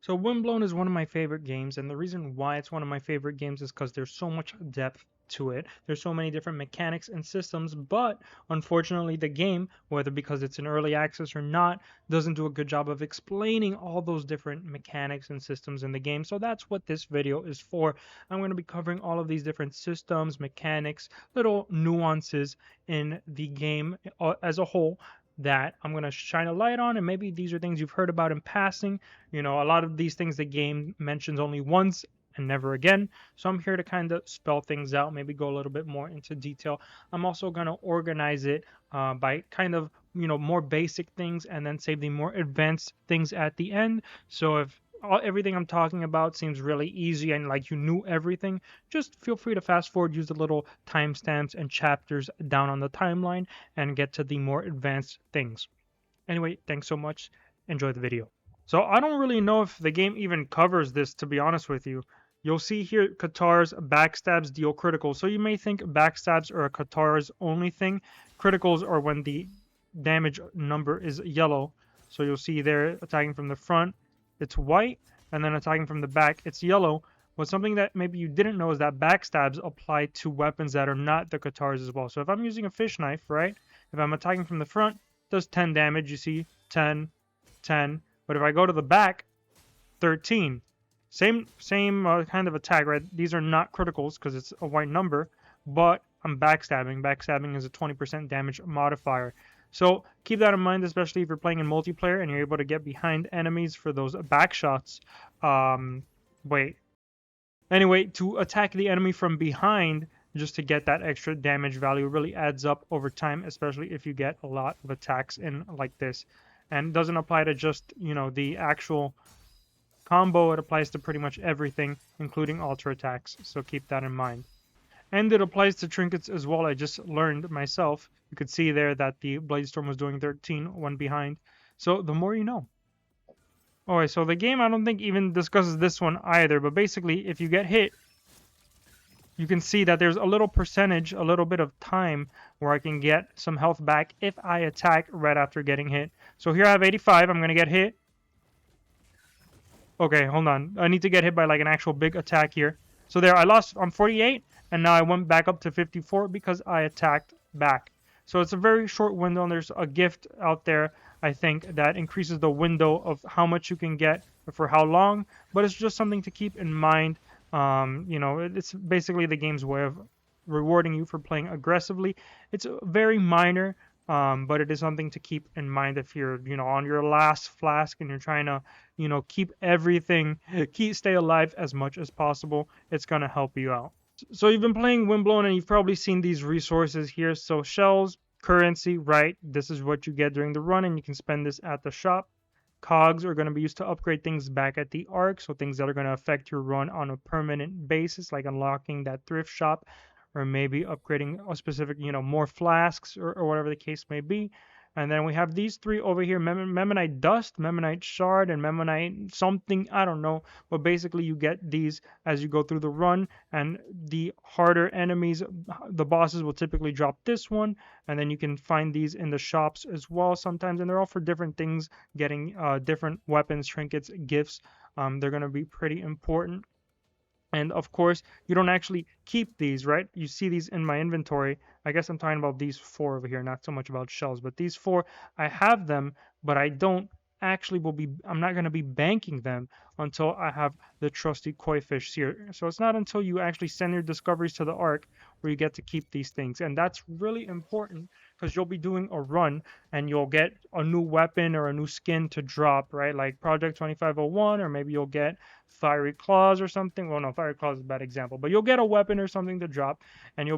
So Windblown is one of my favorite games, and the reason why it's one of my favorite games is because there's so much depth to it. There's so many different mechanics and systems, but unfortunately the game, whether because it's in early access or not, doesn't do a good job of explaining all those different mechanics and systems in the game. So that's what this video is for. I'm going to be covering all of these different systems, mechanics, little nuances in the game as a whole that I'm going to shine a light on, and maybe these are things you've heard about in passing. You know, a lot of these things the game mentions only once and never again. So I'm here to kind of spell things out, maybe go a little bit more into detail. I'm also going to organize it by kind of, more basic things and then save the more advanced things at the end. So if everything I'm talking about seems really easy and like you knew everything, just feel free to fast forward, use the little timestamps and chapters down on the timeline and get to the more advanced things. Anyway, thanks so much. Enjoy the video. So I don't really know if the game even covers this, to be honest with you. You'll see here Qatar's backstabs deal criticals. So you may think backstabs are a Qatar's only thing. Criticals are when the damage number is yellow. So you'll see there attacking from the front, it's white, and then attacking from the back, it's yellow. But something that maybe you didn't know is that backstabs apply to weapons that are not the Qatars as well. So if I'm using a fish knife, right? If I'm attacking from the front, it does 10 damage, you see, 10, 10. But if I go to the back, 13. Same kind of attack, right? These are not criticals because it's a white number, but I'm backstabbing. Backstabbing is a 20% damage modifier. So keep that in mind, especially if you're playing in multiplayer and you're able to get behind enemies for those back shots. Anyway, to attack the enemy from behind, just to get that extra damage value really adds up over time, especially if you get a lot of attacks in like this. And doesn't apply to just, the actual combo. It applies to pretty much everything, including ultra attacks. So keep that in mind. And it applies to trinkets as well. I just learned myself. You could see there that the Bladestorm was doing 13, one behind. So the more you know. Alright, so the game I don't think even discusses this one either. But basically, if you get hit, you can see that there's a little percentage, a little bit of time where I can get some health back if I attack right after getting hit. So here I have 85. I'm going to get hit. Okay, hold on. I need to get hit by like an actual big attack here. So there, I'm 48, and now I went back up to 54 because I attacked back. So it's a very short window, and there's a gift out there, I think, that increases the window of how much you can get for how long. But it's just something to keep in mind. It's basically the game's way of rewarding you for playing aggressively. It's very minor, but it is something to keep in mind if you're, on your last flask and you're trying to, keep everything, stay alive as much as possible. It's going to help you out. So you've been playing Windblown and you've probably seen these resources here. So shells, currency, right? This is what you get during the run, and you can spend this at the shop. Cogs are going to be used to upgrade things back at the Ark, so things that are going to affect your run on a permanent basis, like unlocking that Thrift Shop, or maybe upgrading a specific, more flasks, or whatever the case may be. And then we have these three over here, Memmonite Dust, Memmonite Shard, and Memmonite something, I don't know. But basically you get these as you go through the run, and the harder enemies, the bosses will typically drop this one, and then you can find these in the shops as well sometimes, and they're all for different things, getting different weapons, trinkets, gifts. They're going to be pretty important. And of course, you don't actually keep these, right? You see these in my inventory. I guess I'm talking about these four over here, not so much about shells. But these four, I have them, but I don't actually I'm not going to be banking them until I have the trusty koi fish here. So it's not until you actually send your discoveries to the Ark where you get to keep these things. And that's really important because you'll be doing a run and you'll get a new weapon or a new skin to drop, right? Like Project 2501, or maybe you'll get Fiery Claws or something. Well, no, Fiery Claws is a bad example, but you'll get a weapon or something to drop, and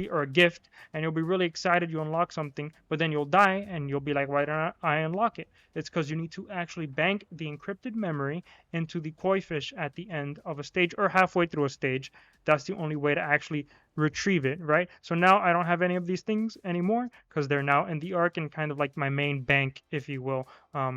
or a gift, and you'll be really excited you unlock something, but then you'll die and you'll be like, why don't I unlock it? It's because you need to actually bank the encrypted memory into the koi fish at the end of a stage or halfway through a stage. That's the only way to actually retrieve it, right? So now I don't have any of these things anymore because they're now in the Ark and kind of like my main bank, if you will,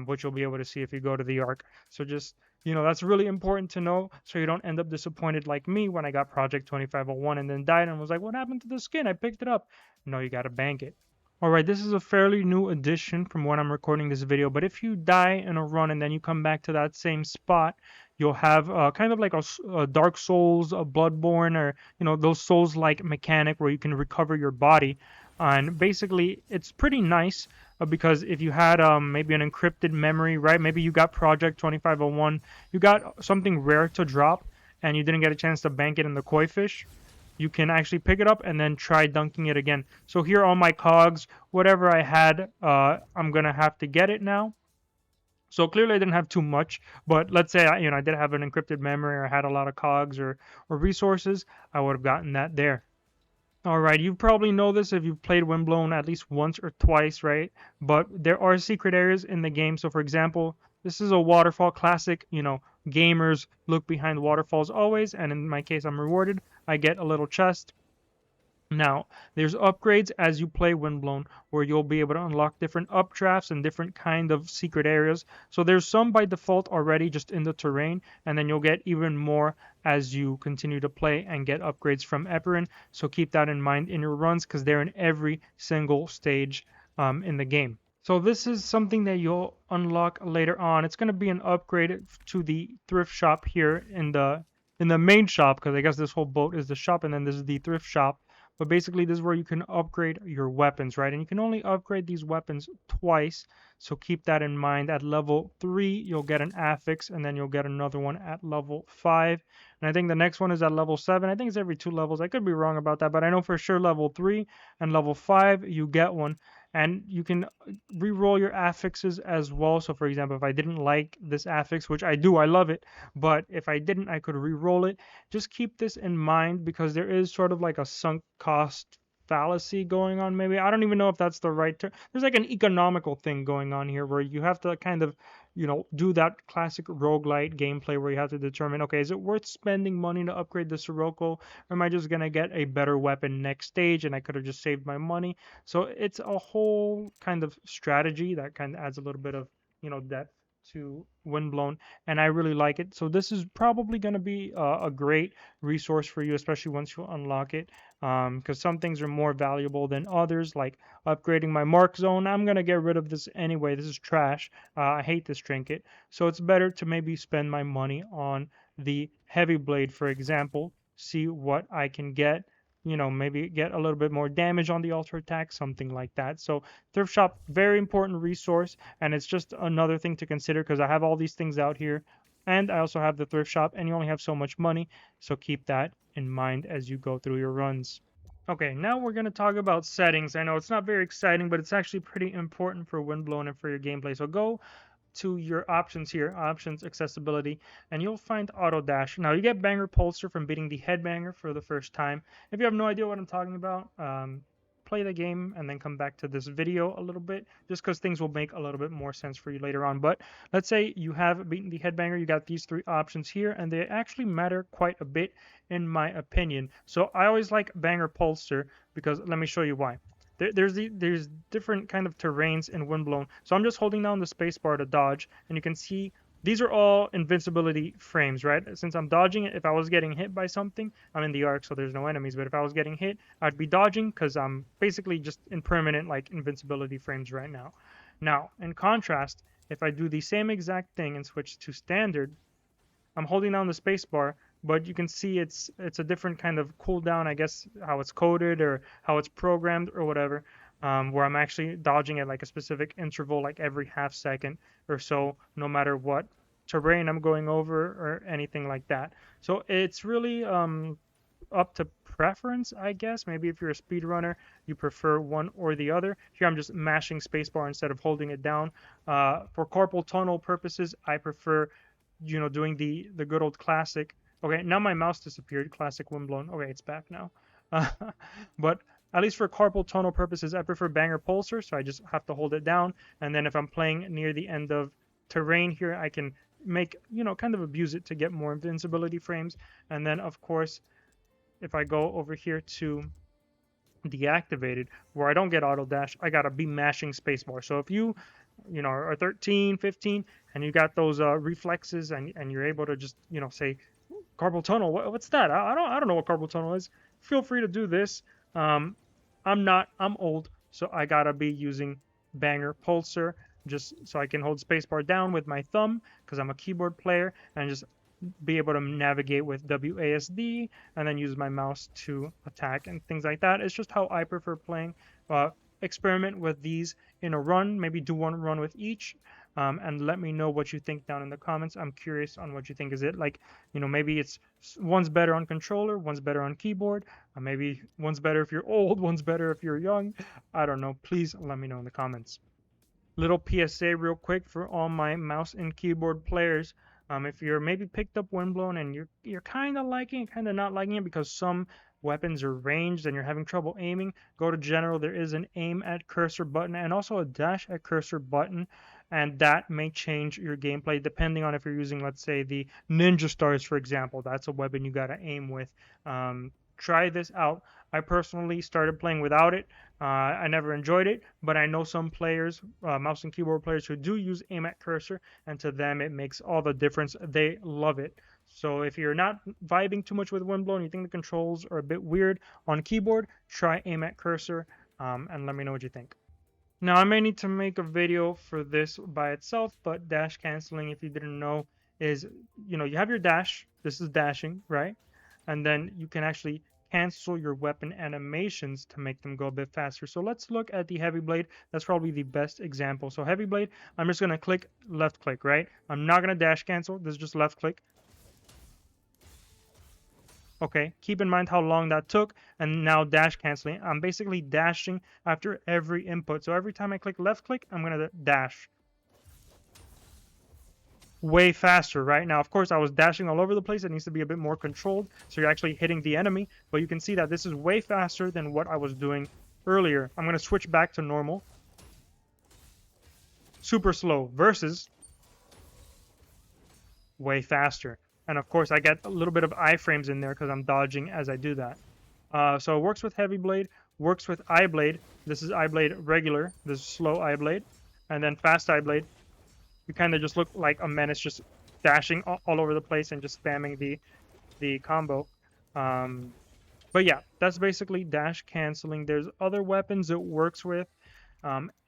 which you'll be able to see if you go to the Ark. So just, that's really important to know so you don't end up disappointed like me when I got Project 2501 and then died and was like, what happened to the skin? I picked it up. No, you got to bank it. Alright, this is a fairly new addition from when I'm recording this video, but if you die in a run and then you come back to that same spot, you'll have kind of like a Dark Souls, a Bloodborne, or those Souls-like mechanic where you can recover your body. And basically, it's pretty nice because if you had maybe an encrypted memory, right? Maybe you got Project 2501, you got something rare to drop, and you didn't get a chance to bank it in the koi fish. You can actually pick it up and then try dunking it again. So here on my cogs, whatever I had, I'm gonna have to get it now. So clearly I didn't have too much, but let's say I did have an encrypted memory or I had a lot of cogs or resources, I would have gotten that there. All right, you probably know this if you've played Windblown at least once or twice, right? But there are secret areas in the game. So for example, this is a waterfall classic. Gamers look behind waterfalls always, and in my case, I'm rewarded. I get a little chest. Now, there's upgrades as you play Windblown where you'll be able to unlock different updrafts and different kind of secret areas. So there's some by default already just in the terrain, and then you'll get even more as you continue to play and get upgrades from Eperin. So keep that in mind in your runs because they're in every single stage in the game. So this is something that you'll unlock later on. It's going to be an upgrade to the thrift shop here in the main shop, because I guess this whole boat is the shop and then this is the thrift shop. But basically, this is where you can upgrade your weapons, right? And you can only upgrade these weapons twice, so keep that in mind. At level 3, you'll get an affix, and then you'll get another one at level 5. And I think the next one is at level 7. I think it's every 2 levels. I could be wrong about that, but I know for sure level 3 and level 5, you get one. And you can re-roll your affixes as well. So for example, if I didn't like this affix, which I do, I love it, but if I didn't, I could re-roll it. Just keep this in mind because there is sort of like a sunk cost fallacy going on. Maybe I don't even know if that's the right term. There's like an economical thing going on here where you have to kind of do that classic roguelite gameplay where you have to determine, okay, is it worth spending money to upgrade the Sirocco, or am I just gonna get a better weapon next stage and I could have just saved my money? So it's a whole kind of strategy that kind of adds a little bit of depth to Windblown, and I really like it. So this is probably going to be a great resource for you, especially once you unlock it, because some things are more valuable than others, like upgrading my mark zone. I'm going to get rid of this anyway. This is trash. I hate this trinket. So it's better to maybe spend my money on the heavy blade, for example, see what I can get, maybe get a little bit more damage on the altar attack, something like that. So thrift shop, very important resource, and it's just another thing to consider because I have all these things out here, and I also have the thrift shop, and you only have so much money, so keep that in mind as you go through your runs. Okay, now we're going to talk about settings. I know it's not very exciting, but it's actually pretty important for Windblown and for your gameplay. So go to your options here, options, accessibility, and you'll find auto dash. Now you get banger polster from beating the headbanger for the first time. If you have no idea what I'm talking about, play the game and then come back to this video a little bit, just because things will make a little bit more sense for you later on. But let's say you have beaten the headbanger, you got these 3 options here, and they actually matter quite a bit in my opinion. So I always like banger polster because let me show you why. There's different kind of terrains in Windblown. So I'm just holding down the spacebar to dodge, and you can see these are all invincibility frames, right? Since I'm dodging it, if I was getting hit by something, I'm in the arc, so there's no enemies, but if I was getting hit, I'd be dodging because I'm basically just in permanent like invincibility frames right now. Now, in contrast, if I do the same exact thing and switch to standard, I'm holding down the spacebar, but you can see it's a different kind of cooldown, I guess, how it's coded or how it's programmed or whatever, where I'm actually dodging at like a specific interval, like every half second or so, no matter what terrain I'm going over or anything like that. So it's really up to preference, I guess. Maybe if you're a speedrunner, you prefer one or the other. Here I'm just mashing spacebar instead of holding it down. For carpal tunnel purposes, I prefer doing the good old classic. Okay, now my mouse disappeared. Classic Windblown. Okay, it's back now. But at least for carpal tunnel purposes, I prefer banger pulser, so I just have to hold it down. And then if I'm playing near the end of terrain here, I can make, kind of abuse it to get more invincibility frames. And then, of course, if I go over here to deactivated, where I don't get auto dash, I gotta be mashing spacebar. So if you are 13, 15, and you got those reflexes, and you're able to just say carpal tunnel, what's that? I don't know what carpal tunnel is. Feel free to do this. I'm old, so I gotta be using banger pulser just so I can hold spacebar down with my thumb because I'm a keyboard player and just be able to navigate with WASD and then use my mouse to attack and things like that. It's just how I prefer playing. Experiment with these in a run, maybe do one run with each, and let me know what you think down in the comments. I'm curious on what you think. Is it like, maybe it's one's better on controller, one's better on keyboard, maybe one's better if you're old, one's better if you're young. I don't know. Please let me know in the comments. Little PSA real quick for all my mouse and keyboard players. If you're maybe picked up Windblown and you're kind of liking it, kind of not liking it because some weapons are ranged and you're having trouble aiming, go to general. There is an aim at cursor button and also a dash at cursor button, and that may change your gameplay depending on if you're using, let's say, the ninja stars, for example. That's a weapon you got to aim with. Try this out. I personally started playing without it. I never enjoyed it, but I know some players, mouse and keyboard players, who do use aim at cursor, and to them it makes all the difference. They love it. So if you're not vibing too much with Windblown, you think the controls are a bit weird on keyboard, try aim at cursor, and let me know what you think. Now, I may need to make a video for this by itself, but dash canceling, if you didn't know, is, you have your dash. This is dashing, right? And then you can actually cancel your weapon animations to make them go a bit faster. So let's look at the heavy blade. That's probably the best example. So heavy blade, I'm just going to click left click, right? I'm not going to dash cancel. This is just left click. Okay, keep in mind how long that took, and now dash canceling. I'm basically dashing after every input. So every time I click left click, I'm going to dash. Way faster right now. Of course, I was dashing all over the place. It needs to be a bit more controlled, so you're actually hitting the enemy, but you can see that this is way faster than what I was doing earlier. I'm going to switch back to normal. Super slow versus way faster. And of course, I get a little bit of iframes in there because I'm dodging as I do that. So it works with heavy blade, works with eye blade. This is eye blade regular. This is slow eye blade. And then fast eye blade. You kind of just look like a menace, just dashing all over the place and just spamming the combo. But yeah, that's basically dash canceling. There's other weapons it works with.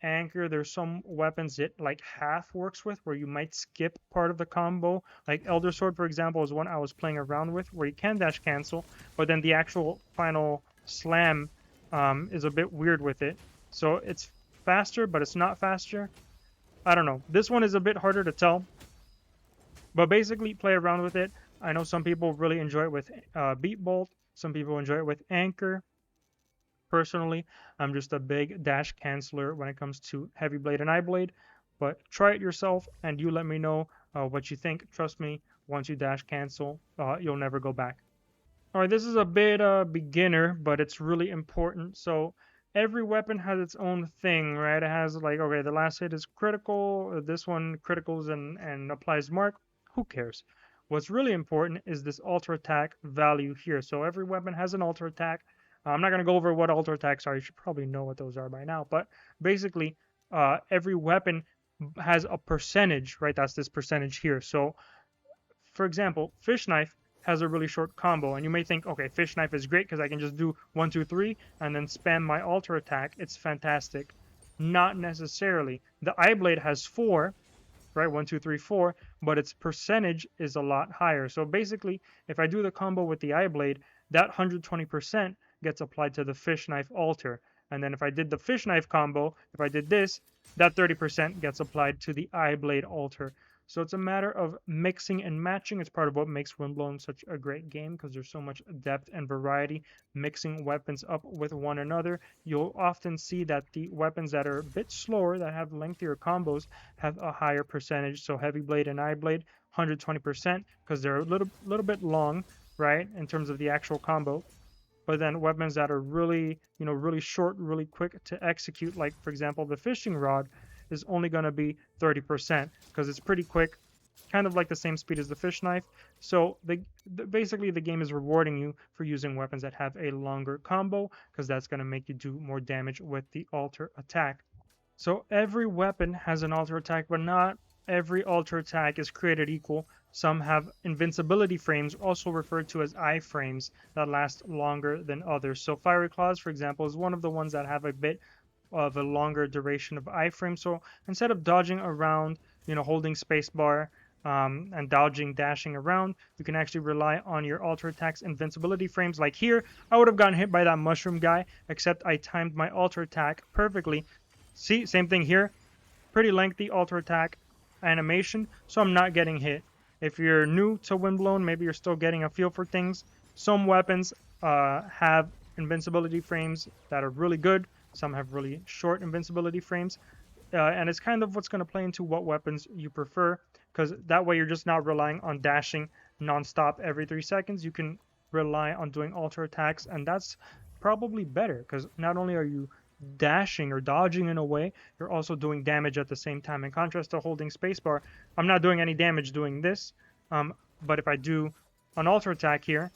Anchor, there's some weapons it like half works with, where you might skip part of the combo. Like Elder Sword, for example, is one I was playing around with, where you can dash cancel, but then the actual final slam is a bit weird with it. So it's faster, but it's not faster. I don't know. This one is a bit harder to tell, but basically play around with it. I know some people really enjoy it with Beat Bolt. Some people enjoy it with Anchor. Personally, I'm just a big dash canceller when it comes to heavy blade and eye blade, but try it yourself and you let me know what you think. Trust me, once you dash cancel, you'll never go back. All right, this is a bit beginner, but it's really important. So every weapon has its own thing, right? It has like, okay, the last hit is critical, this one criticals and applies mark. Who cares? What's really important is this alter attack value here. So every weapon has an alter attack. I'm not going to go over what alter attacks are. You should probably know what those are by now. But basically, every weapon has a percentage, right? That's this percentage here. So, for example, fish knife has a really short combo, and you may think, okay, fish knife is great because I can just do 1, 2, 3 and then spam my alter attack. It's fantastic. Not necessarily. The eye blade has 4, right? 1, 2, 3, 4, but its percentage is a lot higher. So basically, if I do the combo with the eye blade, that 120% gets applied to the fish knife alter. And then if I did the fish knife combo, if I did this, that 30% gets applied to the eye blade alter. So it's a matter of mixing and matching. It's part of what makes Windblown such a great game, because there's so much depth and variety mixing weapons up with one another. You'll often see that the weapons that are a bit slower, that have lengthier combos, have a higher percentage. So heavy blade and eye blade, 120%, because they're a little bit long, right, in terms of the actual combo. But then weapons that are really, really short, really quick to execute, like for example the fishing rod, is only going to be 30% because it's pretty quick, kind of like the same speed as the fish knife. So basically the game is rewarding you for using weapons that have a longer combo, because that's going to make you do more damage with the alter attack. So every weapon has an alter attack, but not every alter attack is created equal. Some have invincibility frames, also referred to as iframes, that last longer than others. So fiery claws, for example, is one of the ones that have a bit of a longer duration of iframe. So instead of dodging around, holding spacebar, and dodging, dashing around. You can actually rely on your alter attacks, invincibility frames. Like here, I would have gotten hit by that mushroom guy, except I timed my alter attack perfectly. See, same thing here. Pretty lengthy alter attack animation, so I'm not getting hit. If you're new to Windblown, maybe you're still getting a feel for things. Some weapons have invincibility frames that are really good. Some have really short invincibility frames. And it's kind of what's going to play into what weapons you prefer, because that way you're just not relying on dashing nonstop every 3 seconds. You can rely on doing alter attacks, and that's probably better because not only are you dashing or dodging in a way, you're also doing damage at the same time. In contrast to holding spacebar, I'm not doing any damage doing this, but if I do an alter attack here,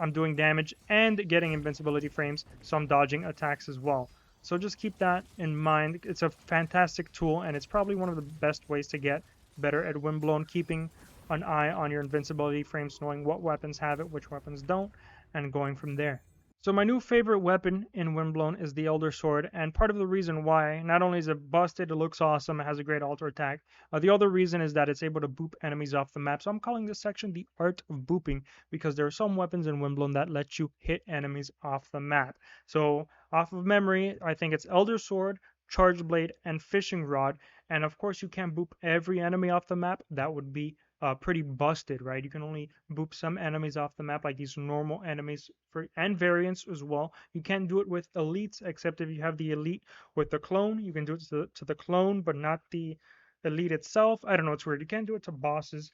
I'm doing damage and getting invincibility frames, so I'm dodging attacks as well. So just keep that in mind. It's a fantastic tool, and it's probably one of the best ways to get better at Windblown, keeping an eye on your invincibility frames, knowing what weapons have it, which weapons don't, and going from there. So my new favorite weapon in Windblown is the Elder Sword, and part of the reason why, not only is it busted, it looks awesome, it has a great alter attack, the other reason is that it's able to boop enemies off the map. So I'm calling this section the art of booping, because there are some weapons in Windblown that let you hit enemies off the map. So off of memory, I think it's Elder Sword, Charge Blade, and Fishing Rod, and of course you can't boop every enemy off the map. That would be pretty busted, right? You can only boop some enemies off the map, like these normal enemies and variants as well. You can't do it with elites, except if you have the elite with the clone. You can do it to the clone, but not the elite itself. I don't know, it's weird. You can't do it to bosses.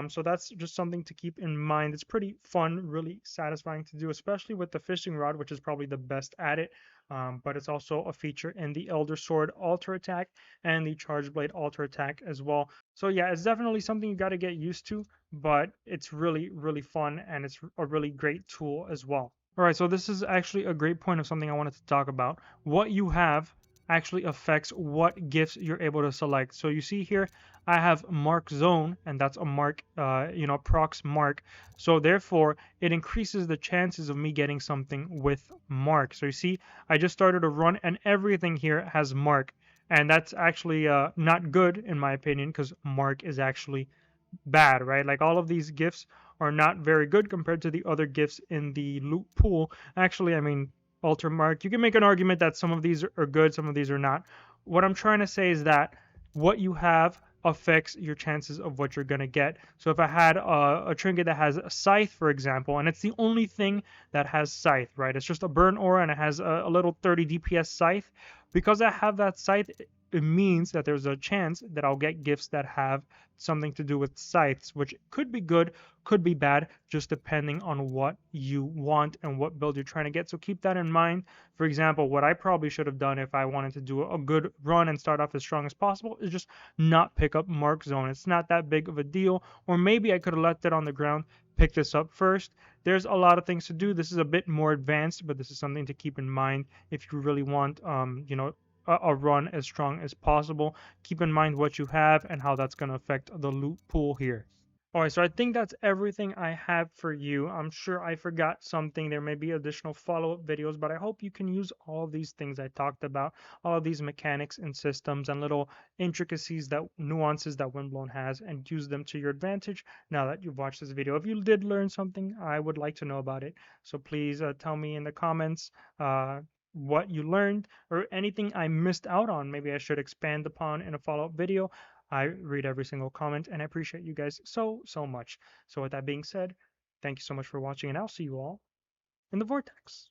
So that's just something to keep in mind. It's pretty fun, really satisfying to do, especially with the fishing rod, which is probably the best at it. But it's also a feature in the Elder Sword alter attack and the Charge Blade alter attack as well. So yeah, it's definitely something you got to get used to, but it's really, really fun, and it's a really great tool as well. All right, so this is actually a great point of something I wanted to talk about. What you have actually affects what gifts you're able to select. So you see here, I have mark zone, and that's a mark, prox mark. So therefore, it increases the chances of me getting something with mark. So you see, I just started a run, and everything here has mark. And that's actually not good in my opinion, because mark is actually bad, right? Like all of these gifts are not very good compared to the other gifts in the loot pool. Actually, I mean, alter mark, you can make an argument that some of these are good, some of these are not. What I'm trying to say is that what you have affects your chances of what you're going to get. So if I had a trinket that has a scythe, for example, and it's the only thing that has scythe, right? It's just a burn aura and it has a little 30 DPS scythe. Because I have that scythe, it means that there's a chance that I'll get gifts that have something to do with scythes, which could be good, could be bad, just depending on what you want and what build you're trying to get. So keep that in mind. For example, what I probably should have done if I wanted to do a good run and start off as strong as possible is just not pick up Mark Zone. It's not that big of a deal. Or maybe I could have left it on the ground, pick this up first. There's a lot of things to do. This is a bit more advanced, but this is something to keep in mind if you really want, a run as strong as possible. Keep in mind what you have and how that's going to affect the loot pool here. All right, so I think that's everything I have for you. I'm sure I forgot something. There may be additional follow-up videos, but I hope you can use all of these things I talked about, all of these mechanics and systems and little intricacies, that nuances that Windblown has, and use them to your advantage now that you've watched this video. If you did learn something, I would like to know about it. So please tell me in the comments what you learned or anything I missed out on. Maybe I should expand upon in a follow-up video. I read every single comment, and I appreciate you guys so, so much. So with that being said, thank you so much for watching, and I'll see you all in the Vortex.